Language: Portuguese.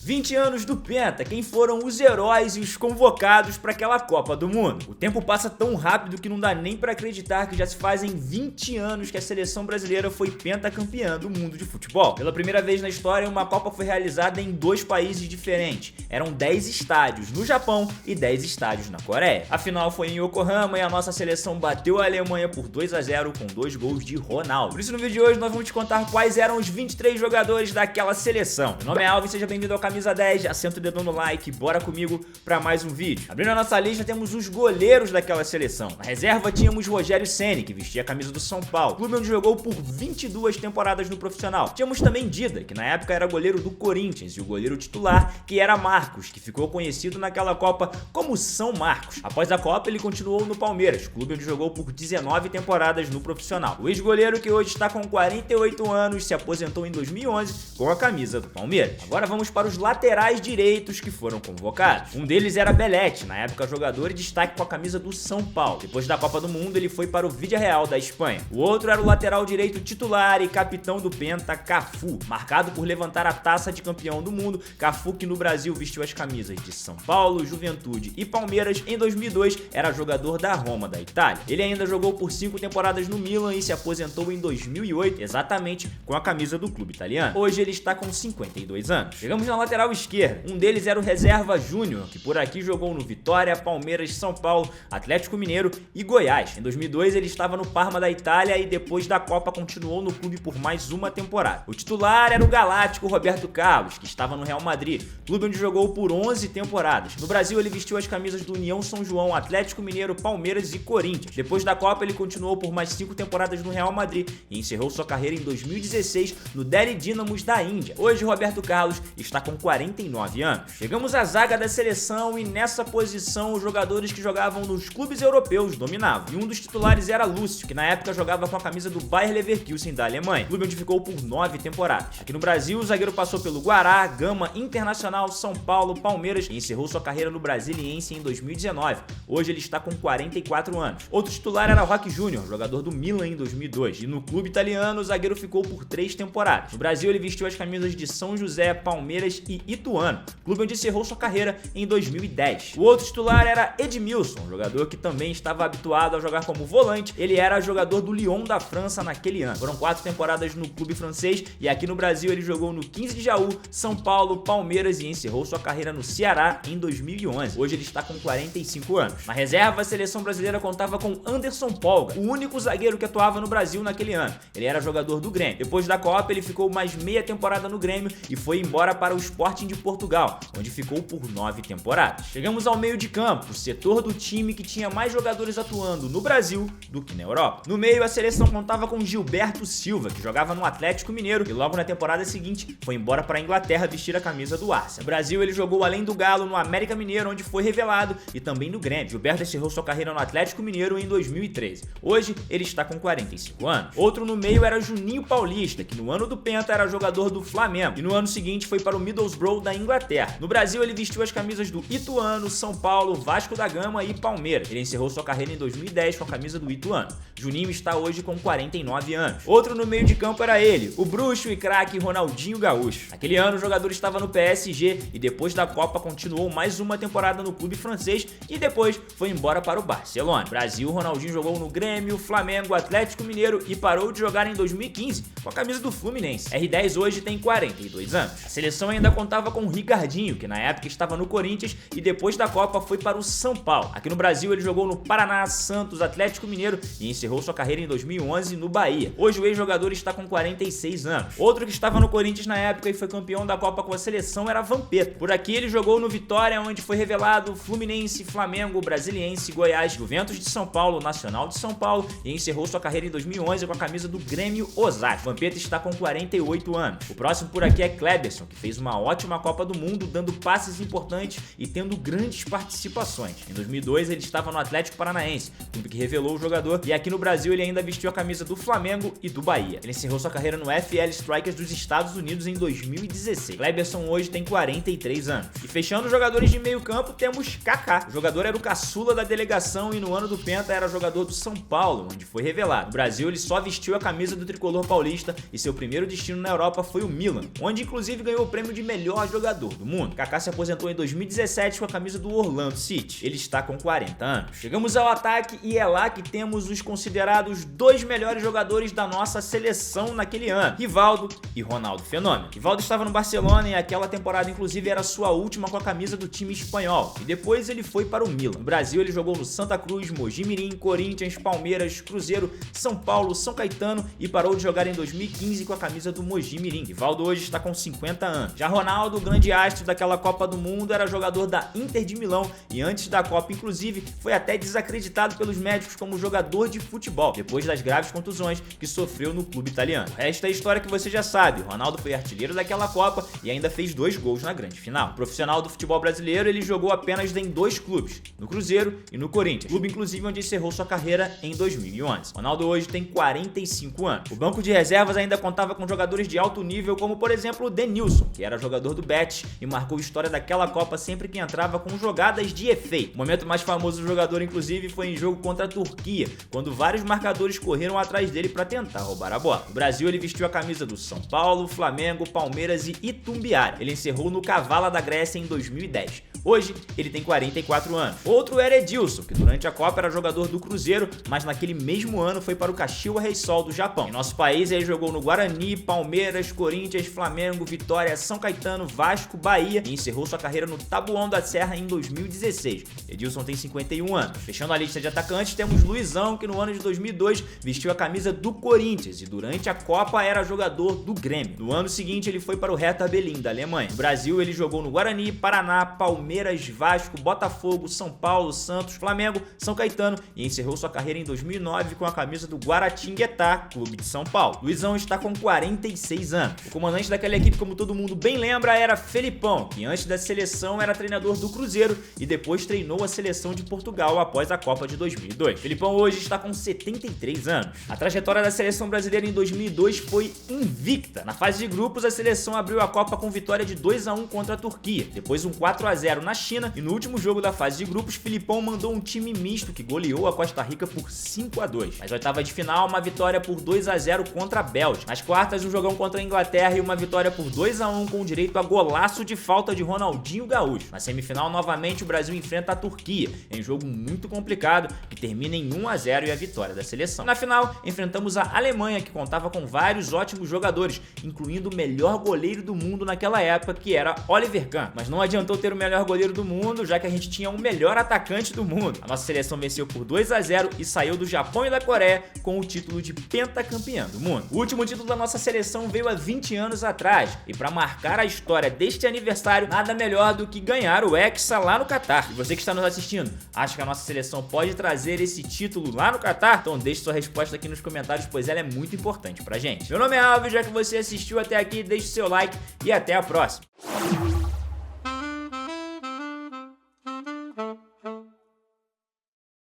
20 anos do Penta, quem foram os heróis e os convocados para aquela Copa do Mundo. O tempo passa tão rápido que não dá nem para acreditar que já se fazem 20 anos que a seleção brasileira foi pentacampeã do mundo de futebol. Pela primeira vez na história, uma Copa foi realizada em 2 países diferentes. Eram 10 estádios no Japão e 10 estádios na Coreia. A final foi em Yokohama e a nossa seleção bateu a Alemanha por 2-0 com 2 gols de Ronaldo. Por isso no vídeo de hoje nós vamos te contar quais eram os 23 jogadores daquela seleção. Meu nome é Alvin, seja bem-vindo ao Camisa 10, já senta o dedo no like, bora comigo para mais um vídeo. Abrindo a nossa lista temos os goleiros daquela seleção. Na reserva tínhamos Rogério Ceni, que vestia a camisa do São Paulo, clube onde jogou por 22 temporadas no profissional. Tínhamos também Dida, que na época era goleiro do Corinthians, e o goleiro titular, que era Marcos, que ficou conhecido naquela Copa como São Marcos. Após a Copa, ele continuou no Palmeiras, clube onde jogou por 19 temporadas no profissional. O ex-goleiro, que hoje está com 48 anos, se aposentou em 2011 com a camisa do Palmeiras. Agora vamos para os laterais direitos que foram convocados. Um deles era Belletti, na época jogador e destaque com a camisa do São Paulo. Depois da Copa do Mundo, ele foi para o Villarreal da Espanha. O outro era o lateral direito titular e capitão do Penta, Cafu. Marcado por levantar a taça de campeão do mundo, Cafu, que no Brasil vestiu as camisas de São Paulo, Juventude e Palmeiras, em 2002 era jogador da Roma da Itália. Ele ainda jogou por 5 temporadas no Milan e se aposentou em 2008, exatamente com a camisa do clube italiano. Hoje ele está com 52 anos. Chegamos na lateral esquerda. Um deles era o reserva Júnior, que por aqui jogou no Vitória, Palmeiras, São Paulo, Atlético Mineiro e Goiás. Em 2002 ele estava no Parma da Itália e depois da Copa continuou no clube por mais uma temporada. O titular era o galáctico Roberto Carlos, que estava no Real Madrid, clube onde jogou por 11 temporadas. No Brasil ele vestiu as camisas do União São João, Atlético Mineiro, Palmeiras e Corinthians. Depois da Copa ele continuou por mais 5 temporadas no Real Madrid e encerrou sua carreira em 2016 no Delhi Dynamos da Índia. Hoje Roberto Carlos está com 49 anos. Chegamos à zaga da seleção e nessa posição os jogadores que jogavam nos clubes europeus dominavam. E um dos titulares era Lúcio, que na época jogava com a camisa do Bayer Leverkusen da Alemanha, clube onde ficou por 9 temporadas. Aqui no Brasil o zagueiro passou pelo Guará, Gama, Internacional, São Paulo, Palmeiras e encerrou sua carreira no Brasiliense em 2019. Hoje ele está com 44 anos. Outro titular era Roque Júnior, jogador do Milan em 2002. E no clube italiano o zagueiro ficou por 3 temporadas. No Brasil ele vestiu as camisas de São José, Palmeiras e Ituano, clube onde encerrou sua carreira em 2010. O outro titular era Edmilson, jogador que também estava habituado a jogar como volante. Ele era jogador do Lyon da França naquele ano. Foram 4 temporadas no clube francês e aqui no Brasil ele jogou no 15 de Jaú, São Paulo, Palmeiras e encerrou sua carreira no Ceará em 2011. Hoje ele está com 45 anos. Na reserva, a seleção brasileira contava com Anderson Polga, o único zagueiro que atuava no Brasil naquele ano. Ele era jogador do Grêmio. Depois da Copa, ele ficou mais meia temporada no Grêmio e foi embora para o Sporting de Portugal, onde ficou por 9 temporadas. Chegamos ao meio de campo, o setor do time que tinha mais jogadores atuando no Brasil do que na Europa. No meio, a seleção contava com Gilberto Silva, que jogava no Atlético Mineiro e logo na temporada seguinte foi embora para a Inglaterra vestir a camisa do Arsenal. No Brasil, ele jogou além do Galo no América Mineiro, onde foi revelado, e também no Grêmio. Gilberto encerrou sua carreira no Atlético Mineiro em 2013. Hoje, ele está com 45 anos. Outro no meio era Juninho Paulista, que no ano do Penta era jogador do Flamengo e no ano seguinte foi para o Middlesbrough da Inglaterra. No Brasil, ele vestiu as camisas do Ituano, São Paulo, Vasco da Gama e Palmeiras. Ele encerrou sua carreira em 2010 com a camisa do Ituano. Juninho está hoje com 49 anos. Outro no meio de campo era ele, o bruxo e craque Ronaldinho Gaúcho. Naquele ano, o jogador estava no PSG e depois da Copa continuou mais uma temporada no clube francês e depois foi embora para o Barcelona. No Brasil, Ronaldinho jogou no Grêmio, Flamengo, Atlético Mineiro e parou de jogar em 2015 com a camisa do Fluminense. R10 hoje tem 42 anos. A seleção ainda contava com o Ricardinho, que na época estava no Corinthians e depois da Copa foi para o São Paulo. Aqui no Brasil ele jogou no Paraná, Santos, Atlético Mineiro e encerrou sua carreira em 2011 no Bahia. Hoje o ex-jogador está com 46 anos. Outro que estava no Corinthians na época e foi campeão da Copa com a seleção era Vampeta. Por aqui ele jogou no Vitória, onde foi revelado Fluminense, Flamengo, Brasiliense, Goiás, Juventus de São Paulo, Nacional de São Paulo e encerrou sua carreira em 2011 com a camisa do Grêmio Osasco. Vampeta está com 48 anos. O próximo por aqui é Kleberson, que fez uma ótima Copa do Mundo, dando passes importantes e tendo grandes participações. Em 2002 ele estava no Atlético Paranaense, clube que revelou o jogador, e aqui no Brasil ele ainda vestiu a camisa do Flamengo e do Bahia. Ele encerrou sua carreira no FL Strikers dos Estados Unidos em 2016. Kleberson hoje tem 43 33 anos. E fechando os jogadores de meio campo, temos Kaká. O jogador era o caçula da delegação e no ano do Penta era jogador do São Paulo, onde foi revelado. No Brasil, ele só vestiu a camisa do tricolor paulista e seu primeiro destino na Europa foi o Milan, onde inclusive ganhou o prêmio de melhor jogador do mundo. Kaká se aposentou em 2017 com a camisa do Orlando City. Ele está com 40 anos. Chegamos ao ataque e é lá que temos os considerados dois melhores jogadores da nossa seleção naquele ano, Rivaldo e Ronaldo Fenômeno. Rivaldo estava no Barcelona e aquela temporada inclusive era sua última com a camisa do time espanhol, e depois ele foi para o Milan. No Brasil ele jogou no Santa Cruz, Mogi Mirim, Corinthians, Palmeiras, Cruzeiro, São Paulo, São Caetano e parou de jogar em 2015 com a camisa do Mogi Mirim. Rivaldo hoje está com 50 anos. Já Ronaldo, o grande astro daquela Copa do Mundo, era jogador da Inter de Milão e antes da Copa inclusive foi até desacreditado pelos médicos como jogador de futebol, depois das graves contusões que sofreu no clube italiano. O resto é história que você já sabe. Ronaldo foi artilheiro daquela Copa e ainda fez 2 gols na grande final. Profissional do futebol brasileiro, ele jogou apenas em 2 clubes, no Cruzeiro e no Corinthians, clube inclusive onde encerrou sua carreira em 2011. Ronaldo hoje tem 45 anos. O banco de reservas ainda contava com jogadores de alto nível, como por exemplo o Denilson, que era jogador do Betis e marcou história daquela Copa sempre que entrava com jogadas de efeito. O momento mais famoso do jogador inclusive foi em jogo contra a Turquia, quando vários marcadores correram atrás dele para tentar roubar a bola. No Brasil ele vestiu a camisa do São Paulo, Flamengo, Palmeiras e Itumbiara. Ele encerrou no Kavala da Grécia em 2010. Hoje, ele tem 44 anos. Outro era Edilson, que durante a Copa era jogador do Cruzeiro, mas naquele mesmo ano foi para o Kashiwa Reysol do Japão. Em nosso país, ele jogou no Guarani, Palmeiras, Corinthians, Flamengo, Vitória, São Caetano, Vasco, Bahia e encerrou sua carreira no Tabuão da Serra em 2016. Edilson tem 51 anos. Fechando a lista de atacantes, temos Luizão, que no ano de 2002 vestiu a camisa do Corinthians e durante a Copa era jogador do Grêmio. No ano seguinte, ele foi para o Hertha Berlim, da Alemanha. No Brasil, ele jogou no Guarani, Paraná, Palmeiras, Vasco, Botafogo, São Paulo, Santos, Flamengo, São Caetano e encerrou sua carreira em 2009 com a camisa do Guaratinguetá, clube de São Paulo. Luizão está com 46 anos. O comandante daquela equipe, como todo mundo bem lembra, era Felipão, que antes da seleção era treinador do Cruzeiro e depois treinou a seleção de Portugal após a Copa de 2002. Felipão hoje está com 73 anos. A trajetória da seleção brasileira em 2002 foi invicta. Na fase de grupos, a seleção abriu a Copa com vitória de 2-1 contra a Turquia, depois um 4-0 na China e no último jogo da fase de grupos, Filipão mandou um time misto que goleou a Costa Rica por 5-2. Nas oitavas de final, uma vitória por 2-0 contra a Bélgica. Nas quartas, um jogão contra a Inglaterra e uma vitória por 2-1 com direito a golaço de falta de Ronaldinho Gaúcho. Na semifinal, novamente, o Brasil enfrenta a Turquia em um jogo muito complicado que termina em 1-0 e a vitória da seleção. Na final, enfrentamos a Alemanha, que contava com vários ótimos jogadores, incluindo o melhor goleiro do mundo naquela época, que era Oliver Kahn. Mas não adiantou ter o melhor goleiro do mundo, já que a gente tinha o melhor atacante do mundo. A nossa seleção venceu por 2-0 e saiu do Japão e da Coreia com o título de pentacampeã do mundo. O último título da nossa seleção veio há 20 anos atrás e para marcar a história deste aniversário, nada melhor do que ganhar o Hexa lá no Catar. E você que está nos assistindo, acha que a nossa seleção pode trazer esse título lá no Catar? Então deixe sua resposta aqui nos comentários, pois ela é muito importante pra gente. Meu nome é Alves, já que você assistiu até aqui, deixe seu like e até a próxima.